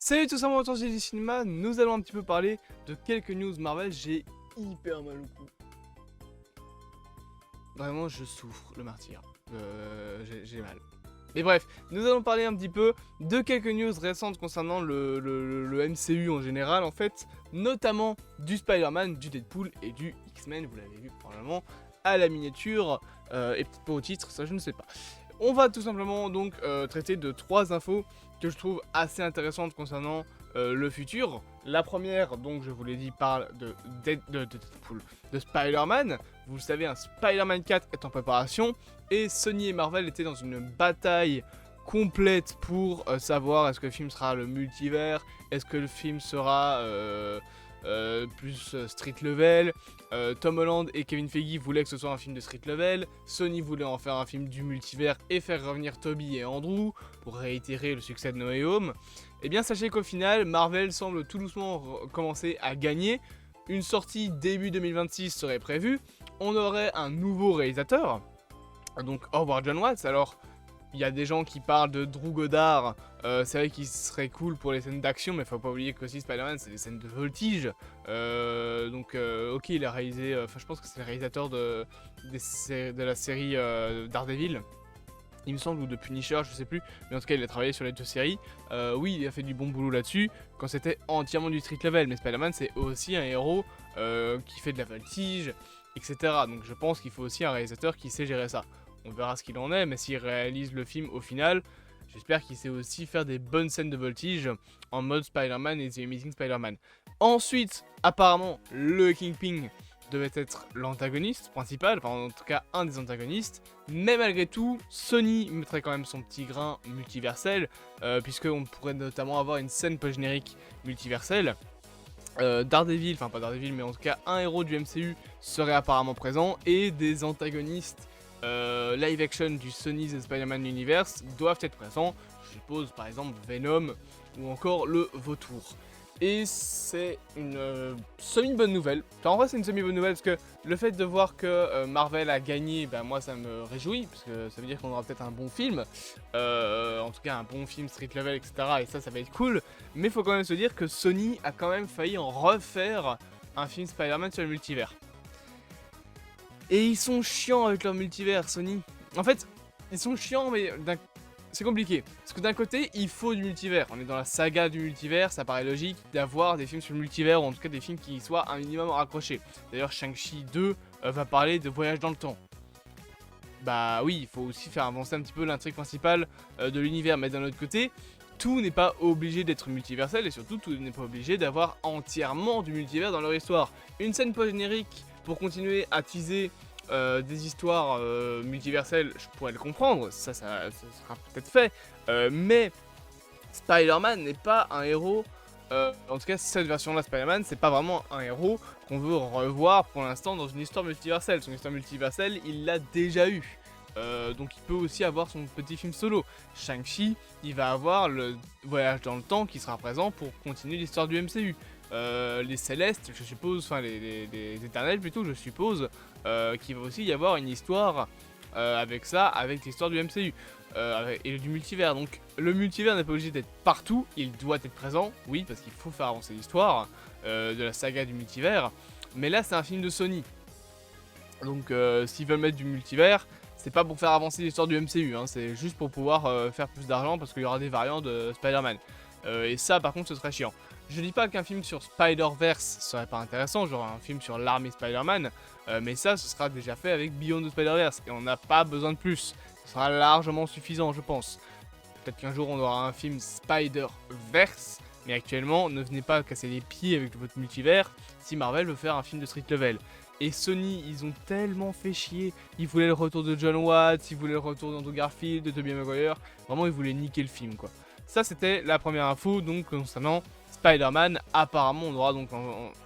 Salut tout simplement, autour du cinéma, nous allons un petit peu parler de quelques news Marvel. J'ai hyper mal au cou. Vraiment, je souffre le martyr. J'ai mal. Mais bref, nous allons parler un petit peu de quelques news récentes concernant le MCU en général, en fait, notamment du Spider-Man, du Deadpool et du X-Men, vous l'avez vu probablement à la miniature, et peut-être pas au titre, ça je ne sais pas. On va tout simplement donc traiter de 3 infos que je trouve assez intéressantes concernant le futur. La première, donc je vous l'ai dit, parle de Deadpool, de Spider-Man. Vous le savez, un Spider-Man 4 est en préparation et Sony et Marvel étaient dans une bataille complète pour savoir est-ce que le film sera le multivers, est-ce que le film sera plus street level. Tom Holland et Kevin Feige voulaient que ce soit un film de street level, Sony voulait en faire un film du multivers et faire revenir Tobey et Andrew pour réitérer le succès de No Way Home. Et bien sachez qu'au final, Marvel semble tout doucement commencer à gagner. Une sortie début 2026 serait prévue, on aurait un nouveau réalisateur, donc Howard John Watts. Alors il y a des gens qui parlent de Drew Goddard, c'est vrai qu'il serait cool pour les scènes d'action, mais faut pas oublier que aussi Spider-Man c'est des scènes de voltige, ok, il a réalisé, je pense que c'est le réalisateur de la série Daredevil, il me semble, ou de Punisher, je sais plus, mais en tout cas il a travaillé sur les 2 séries. Oui, il a fait du bon boulot là-dessus, quand c'était entièrement du street level, mais Spider-Man c'est aussi un héros qui fait de la voltige, etc. Donc je pense qu'il faut aussi un réalisateur qui sait gérer ça. On verra ce qu'il en est, mais s'il réalise le film au final, j'espère qu'il sait aussi faire des bonnes scènes de voltige en mode Spider-Man et The Amazing Spider-Man. Ensuite, apparemment, le Kingpin devait être l'antagoniste principal, enfin en tout cas un des antagonistes, mais malgré tout, Sony mettrait quand même son petit grain multiversel, puisqu'on pourrait notamment avoir une scène post-générique multiverselle. Daredevil, enfin pas Daredevil, mais en tout cas un héros du MCU serait apparemment présent, et des antagonistes live action du Sony's Spider-Man Universe doivent être présents, je suppose par exemple Venom ou encore le Vautour. Et c'est une semi-bonne nouvelle. Enfin, en vrai c'est une semi-bonne nouvelle parce que le fait de voir que Marvel a gagné, ben moi ça me réjouit, parce que ça veut dire qu'on aura peut-être un bon film, en tout cas un bon film street level, etc. Et ça va être cool, mais il faut quand même se dire que Sony a quand même failli en refaire un film Spider-Man sur le multivers. Et ils sont chiants avec leur multivers, Sony. En fait, ils sont chiants, mais c'est compliqué. Parce que d'un côté, il faut du multivers. On est dans la saga du multivers, ça paraît logique d'avoir des films sur le multivers, ou en tout cas des films qui soient un minimum raccrochés. D'ailleurs, Shang-Chi 2 va parler de voyage dans le temps. Bah oui, il faut aussi faire avancer un petit peu l'intrigue principale de l'univers, mais d'un autre côté, tout n'est pas obligé d'être multiversel, et surtout, tout n'est pas obligé d'avoir entièrement du multivers dans leur histoire. Une scène post-générique pour continuer à teaser des histoires multiverselles, je pourrais le comprendre, ça sera peut-être fait, mais Spider-Man n'est pas un héros, en tout cas cette version-là Spider-Man, c'est pas vraiment un héros qu'on veut revoir pour l'instant dans une histoire multiverselle. Son histoire multiverselle, il l'a déjà eu. Donc il peut aussi avoir son petit film solo. Shang-Chi, il va avoir le voyage dans le temps qui sera présent pour continuer l'histoire du MCU. Les Célestes, je suppose, enfin les Éternels plutôt, je suppose, qu'il va aussi y avoir une histoire avec ça, avec l'histoire du MCU et du multivers. Donc le multivers n'est pas obligé d'être partout, il doit être présent, oui, parce qu'il faut faire avancer l'histoire de la saga du multivers. Mais là, c'est un film de Sony. Donc s'ils veulent mettre du multivers, c'est pas pour faire avancer l'histoire du MCU, hein, c'est juste pour pouvoir faire plus d'argent parce qu'il y aura des variants de Spider-Man. Et ça, par contre, ce serait chiant. Je dis pas qu'un film sur Spider-Verse serait pas intéressant, genre un film sur l'armée Spider-Man, mais ça, ce sera déjà fait avec Beyond the Spider-Verse, et on n'a pas besoin de plus. Ce sera largement suffisant, je pense. Peut-être qu'un jour, on aura un film Spider-Verse, mais actuellement, ne venez pas casser les pieds avec votre multivers si Marvel veut faire un film de street level. Et Sony, ils ont tellement fait chier. Ils voulaient le retour de John Watts, ils voulaient le retour d'Andrew Garfield, de Tobey Maguire. Vraiment, ils voulaient niquer le film, quoi. Ça, c'était la première info, donc concernant Spider-Man. Apparemment, on aura donc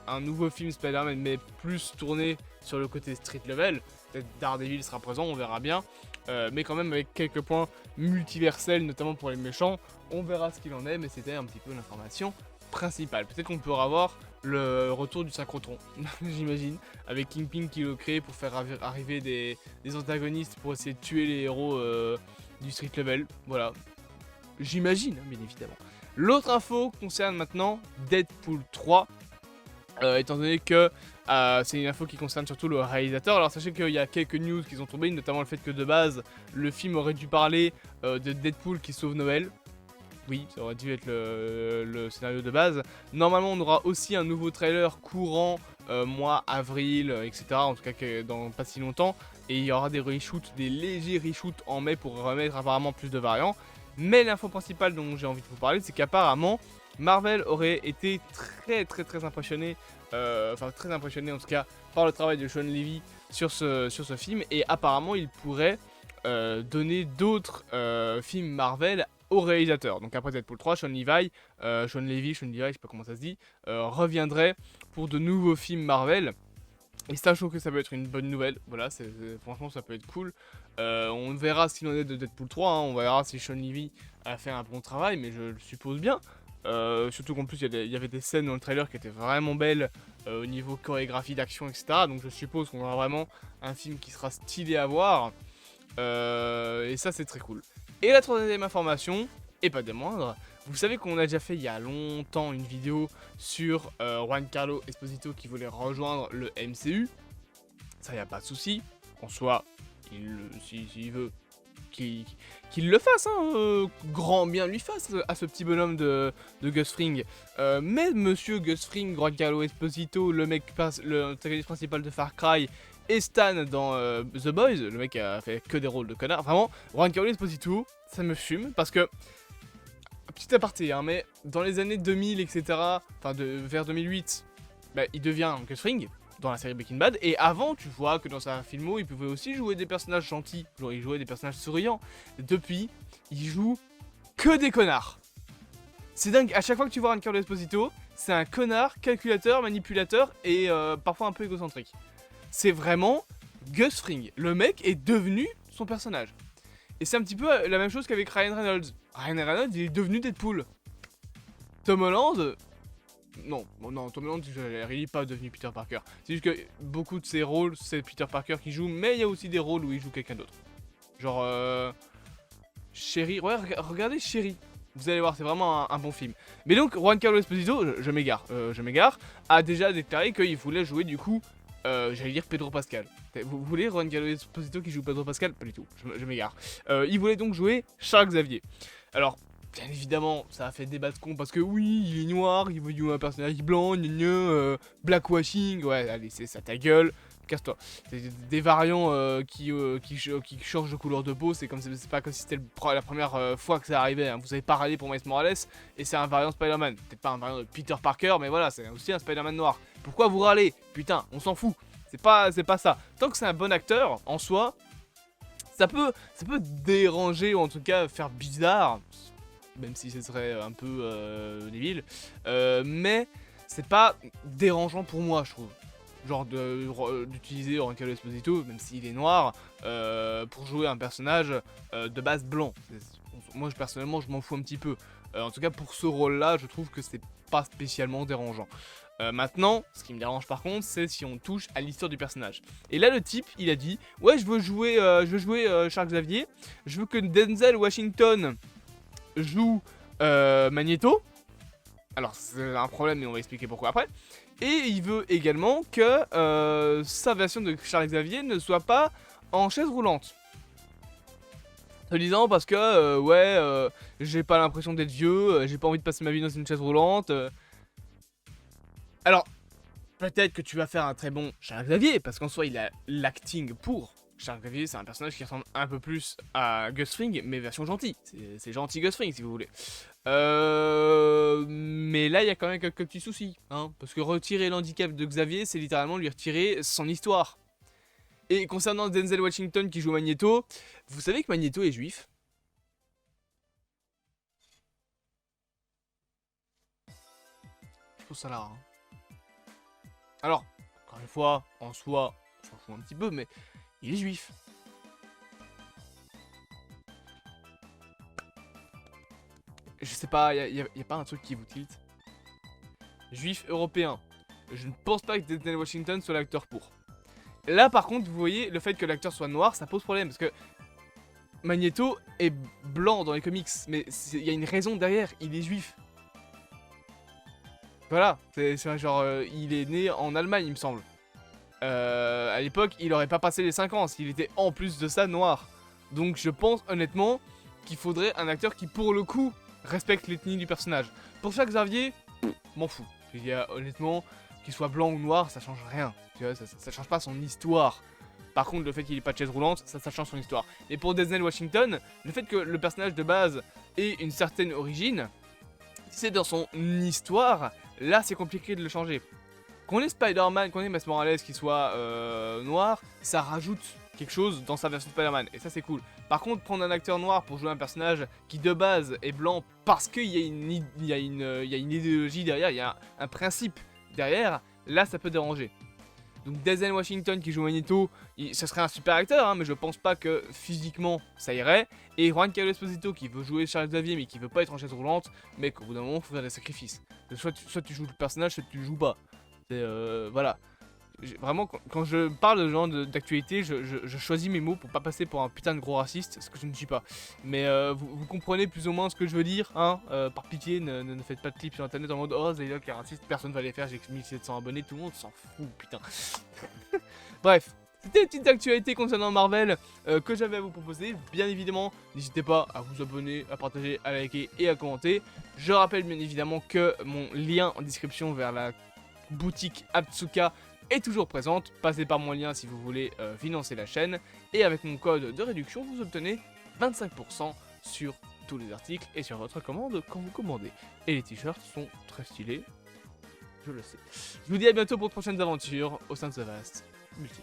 un nouveau film Spider-Man, mais plus tourné sur le côté street level. Peut-être Daredevil sera présent, on verra bien. Mais quand même avec quelques points multiversels, notamment pour les méchants. On verra ce qu'il en est, mais c'était un petit peu l'information principale. Peut-être qu'on pourra avoir le retour du synchrotron, j'imagine, avec Kingpin qui le crée pour faire arriver des antagonistes pour essayer de tuer les héros du street level. Voilà, j'imagine, hein, bien évidemment. L'autre info concerne maintenant Deadpool 3, étant donné que c'est une info qui concerne surtout le réalisateur. Alors sachez qu'il y a quelques news qui sont tombées, notamment le fait que de base, le film aurait dû parler de Deadpool qui sauve Noël. Oui, ça aurait dû être le scénario de base. Normalement, on aura aussi un nouveau trailer courant mois avril, etc. En tout cas, dans pas si longtemps. Et il y aura des reshoots, des légers reshoots en mai pour remettre apparemment plus de variants. Mais l'info principale dont j'ai envie de vous parler, c'est qu'apparemment, Marvel aurait été très impressionné, enfin très impressionné en tout cas, par le travail de Sean Levy sur ce film. Et apparemment, il pourrait donner d'autres films Marvel au réalisateur. Donc après Deadpool 3, Sean Levy, je sais pas comment ça se dit, reviendrait pour de nouveaux films Marvel. Et ça, je trouve que ça peut être une bonne nouvelle. Voilà, franchement, ça peut être cool. On verra ce qu'il en est de Deadpool 3. Hein. On verra si Sean Levy a fait un bon travail, mais je le suppose bien. Surtout qu'en plus, il y avait des scènes dans le trailer qui étaient vraiment belles au niveau chorégraphie, d'action, etc. Donc je suppose qu'on aura vraiment un film qui sera stylé à voir. Et ça, c'est très cool. Et la troisième information, et pas des moindres, vous savez qu'on a déjà fait il y a longtemps une vidéo sur Giancarlo Esposito qui voulait rejoindre le MCU. Ça, y a pas de souci. En soi, s'il veut, qu'il le fasse, hein, grand bien lui fasse à ce petit bonhomme de Gus Fring. Mais monsieur Gus Fring, Giancarlo Esposito, le antagoniste principal de Far Cry, et Stan dans The Boys, le mec a fait que des rôles de connard. Vraiment, Giancarlo Esposito, ça me fume parce que, petit aparté, hein, mais dans les années 2000, etc., enfin vers 2008, bah, il devient Gus Fring dans la série Breaking Bad. Et avant, tu vois que dans sa filmo, il pouvait aussi jouer des personnages gentils, genre il jouait des personnages souriants. Depuis, il joue que des connards. C'est dingue, à chaque fois que tu vois Giancarlo Esposito, c'est un connard, calculateur, manipulateur et parfois un peu égocentrique. C'est vraiment Gus Fring. Le mec est devenu son personnage. Et c'est un petit peu la même chose qu'avec Ryan Reynolds. Ryan Reynolds, il est devenu Deadpool. Tom Holland... Non, Tom Holland, il n'est pas devenu Peter Parker. C'est juste que beaucoup de ses rôles, c'est Peter Parker qui joue, mais il y a aussi des rôles où il joue quelqu'un d'autre. Genre... Chérie... Ouais, regardez Chérie. Vous allez voir, c'est vraiment un bon film. Mais donc, Giancarlo Esposito, je m'égare, a déjà déclaré qu'il voulait jouer du coup... j'allais dire Pedro Pascal. Vous voulez Giancarlo Esposito qui joue Pedro Pascal? Pas du tout, je m'égare. Il voulait donc jouer Charles Xavier. Alors, bien évidemment, ça a fait débat de con parce que oui, il est noir, il veut jouer un personnage blanc, blackwashing, ouais, allez, c'est ça ta gueule, casse-toi. C'est des variants qui changent de couleur de peau, c'est pas comme si c'était la première fois que ça arrivait. Hein. Vous avez parlé pour Miles Morales et c'est un variant Spider-Man. Peut-être pas un variant de Peter Parker, mais voilà, c'est aussi un Spider-Man noir. Pourquoi vous râlez? Putain, on s'en fout. C'est pas ça. Tant que c'est un bon acteur, en soi, ça peut déranger ou en tout cas faire bizarre, même si ce serait un peu débile, mais c'est pas dérangeant pour moi, je trouve. Genre d'utiliser Giancarlo Esposito, même s'il est noir, pour jouer un personnage de base blanc. Moi personnellement je m'en fous un petit peu. En tout cas pour ce rôle-là, je trouve que c'est pas spécialement dérangeant. Maintenant, ce qui me dérange par contre, c'est si on touche à l'histoire du personnage. Et là, le type, il a dit, ouais, je veux jouer Charles Xavier, je veux que Denzel Washington joue Magneto. Alors, c'est un problème, mais on va expliquer pourquoi après. Et il veut également que sa version de Charles Xavier ne soit pas en chaise roulante. Se disant parce que, j'ai pas l'impression d'être vieux, j'ai pas envie de passer ma vie dans une chaise roulante. Alors, peut-être que tu vas faire un très bon Charles Xavier, parce qu'en soi, il a l'acting pour. Charles Xavier, c'est un personnage qui ressemble un peu plus à Gus Fring, mais version gentille. C'est gentil Gus Fring, si vous voulez. Mais là, il y a quand même quelques petits soucis. Hein, parce que retirer l'handicap de Xavier, c'est littéralement lui retirer son histoire. Et concernant Denzel Washington qui joue Magneto, vous savez que Magneto est juif? Je trouve ça là. Hein. Alors, encore une fois, en soi, on s'en fout un petit peu, mais il est juif. Je sais pas, y a pas un truc qui vous tilte? Juif européen. Je ne pense pas que Denzel Washington soit l'acteur pour. Là, par contre, vous voyez, le fait que l'acteur soit noir, ça pose problème, parce que Magneto est blanc dans les comics, mais il y a une raison derrière, il est juif. Voilà, c'est genre, il est né en Allemagne, il me semble. À l'époque, il aurait pas passé les 5 ans s'il était en plus de ça noir. Donc je pense honnêtement qu'il faudrait un acteur qui, pour le coup, respecte l'ethnie du personnage. Pour ça, Xavier, m'en fous. Je veux dire, honnêtement, qu'il soit blanc ou noir, ça change rien. Tu vois, ça change pas son histoire. Par contre, le fait qu'il ait pas de chaise roulante, ça change son histoire. Et pour Denzel Washington, le fait que le personnage de base ait une certaine origine, si c'est dans son histoire, là c'est compliqué de le changer. Qu'on ait Spider-Man, qu'on ait Miles Morales qui soit noir, ça rajoute quelque chose dans sa version Spider-Man, et ça c'est cool. Par contre, prendre un acteur noir pour jouer un personnage qui de base est blanc parce qu'il y a une idéologie derrière, il y a un principe derrière, là ça peut déranger. Donc Denzel Washington qui joue Magneto, ce serait un super acteur, hein, mais je pense pas que physiquement ça irait. Et Juan Carlos Esposito qui veut jouer Charles Xavier mais qui veut pas être en chaise roulante, mais qu'au bout d'un moment faut faire des sacrifices. Soit tu joues le personnage, soit tu joues pas. Voilà. Vraiment, quand je parle de genre d'actualité, je choisis mes mots pour pas passer pour un putain de gros raciste, ce que je ne suis pas. Mais vous comprenez plus ou moins ce que je veux dire, hein. Par pitié, ne faites pas de clips sur internet en mode oh Zaylock est raciste, personne va les faire, j'ai 1700 abonnés, tout le monde s'en fout, putain. Bref, c'était une petite actualité concernant Marvel que j'avais à vous proposer. Bien évidemment, n'hésitez pas à vous abonner, à partager, à liker et à commenter. Je rappelle bien évidemment que mon lien en description vers la boutique Abtsuka est toujours présente. Passez par mon lien si vous voulez financer la chaîne. Et avec mon code de réduction, vous obtenez 25% sur tous les articles et sur votre commande quand vous commandez. Et les t-shirts sont très stylés, je le sais. Je vous dis à bientôt pour de prochaines aventures au sein de ce vaste multivers.